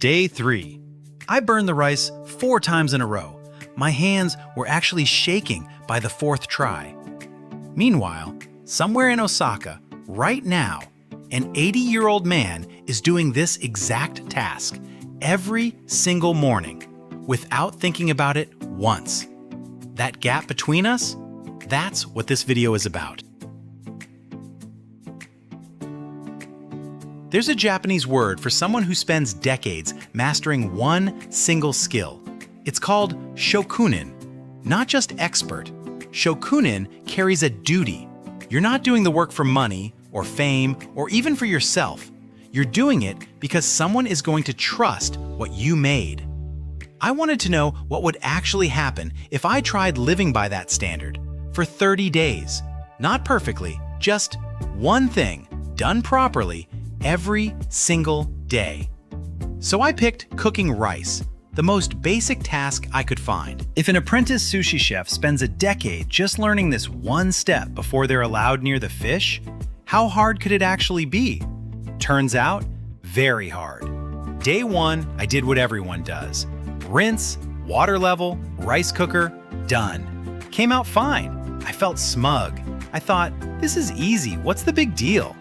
Day 3. I burned the rice 4 times in a row. My hands were actually shaking by the 4th try. Meanwhile, somewhere in Osaka, right now, an 80-year-old man is doing this exact task every single morning without thinking about it once. That gap between us, that's what this video is about. There's a Japanese word for someone who spends decades mastering one single skill. It's called shokunin. Not just expert. Shokunin carries a duty. You're not doing the work for money or fame or even for yourself. You're doing it because someone is going to trust what you made. I wanted to know what would actually happen if I tried living by that standard for 30 days. Not perfectly, just one thing done properly every single day. So I picked cooking rice, the most basic task I could find. If an apprentice sushi chef spends a decade just learning this one step before they're allowed near the fish, how hard could it actually be? Turns out, very hard. Day 1, I did what everyone does. Rinse, water level, rice cooker, done. Came out fine. I felt smug. I thought, this is easy, what's the big deal?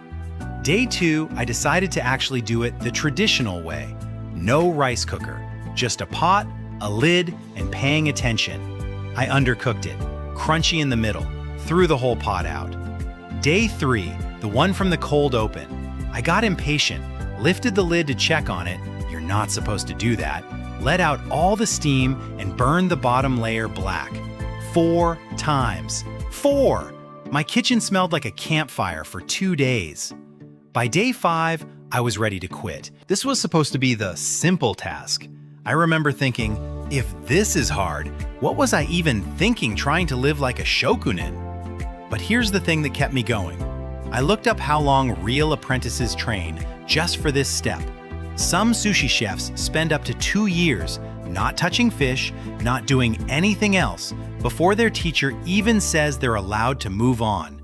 Day 2, I decided to actually do it the traditional way. No rice cooker, just a pot, a lid, and paying attention. I undercooked it, crunchy in the middle, threw the whole pot out. Day 3, the one from the cold open. I got impatient, lifted the lid to check on it, you're not supposed to do that, let out all the steam and burned the bottom layer black. 4 times. 4! My kitchen smelled like a campfire for 2 days. By day 5, I was ready to quit. This was supposed to be the simple task. I remember thinking, if this is hard, what was I even thinking trying to live like a shokunin? But here's the thing that kept me going. I looked up how long real apprentices train just for this step. Some sushi chefs spend up to 2 years not touching fish, not doing anything else, before their teacher even says they're allowed to move on.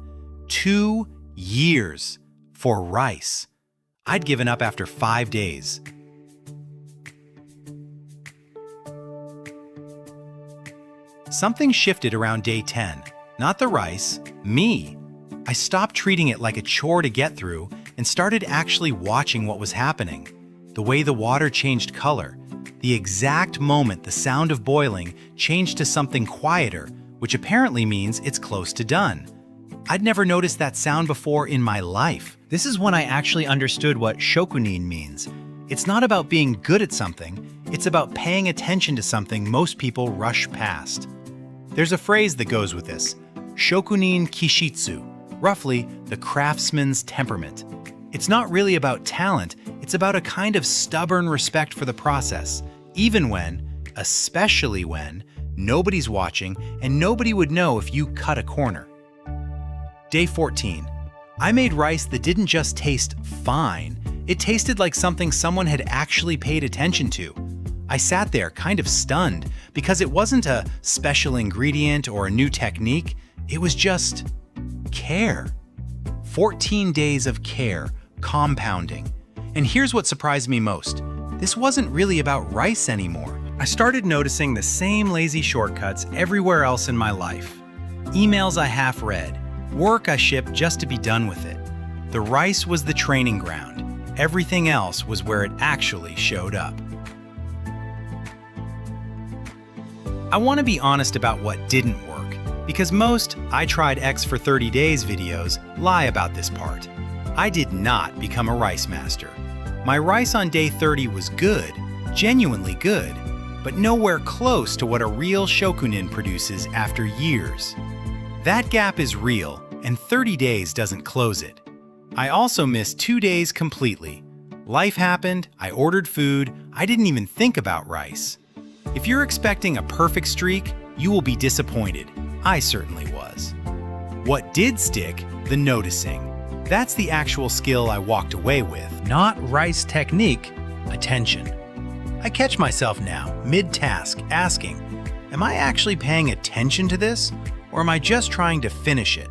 2 years for rice. I'd given up after 5 days. Something shifted around day 10. Not the rice, me. I stopped treating it like a chore to get through and started actually watching what was happening. The way the water changed color. The exact moment the sound of boiling changed to something quieter, which apparently means it's close to done. I'd never noticed that sound before in my life. This is when I actually understood what shokunin means. It's not about being good at something, it's about paying attention to something most people rush past. There's a phrase that goes with this, shokunin kishitsu, roughly the craftsman's temperament. It's not really about talent, it's about a kind of stubborn respect for the process, even when, especially when, nobody's watching and nobody would know if you cut a corner. Day 14. I made rice that didn't just taste fine, it tasted like something someone had actually paid attention to. I sat there kind of stunned because it wasn't a special ingredient or a new technique, it was just care. 14 days of care, compounding. And here's what surprised me most. This wasn't really about rice anymore. I started noticing the same lazy shortcuts everywhere else in my life. Emails I half read, work I shipped just to be done with it. The rice was the training ground. Everything else was where it actually showed up. I want to be honest about what didn't work, because most I tried X for 30 days videos lie about this part. I did not become a rice master. My rice on day 30 was good, genuinely good, but nowhere close to what a real shokunin produces after years. That gap is real, and 30 days doesn't close it. I also missed 2 days completely. Life happened, I ordered food, I didn't even think about rice. If you're expecting a perfect streak, you will be disappointed. I certainly was. What did stick? The noticing. That's the actual skill I walked away with. Not rice technique, attention. I catch myself now, mid-task, asking, am I actually paying attention to this, or am I just trying to finish it?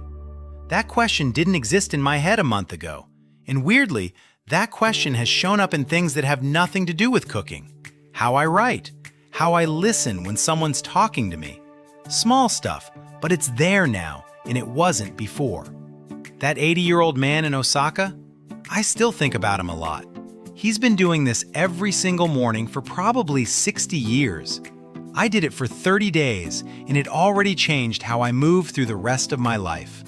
That question didn't exist in my head a month ago, and weirdly, That question has shown up in things that have nothing to do with cooking. How I write, how I listen when someone's talking to me. Small stuff, but it's there now, and it wasn't before. That 80-year-old man in Osaka? I still think about him a lot. He's been doing this every single morning for probably 60 years. I did it for 30 days, and it already changed how I move through the rest of my life.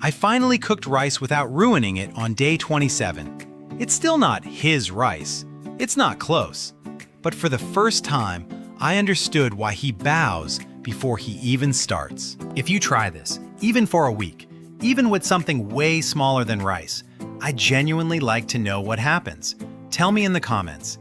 I finally cooked rice without ruining it on day 27. It's still not his rice. It's not close. But for the first time, I understood why he bows before he even starts. If you try this, even for a week, even with something way smaller than rice, I genuinely like to know what happens. Tell me in the comments.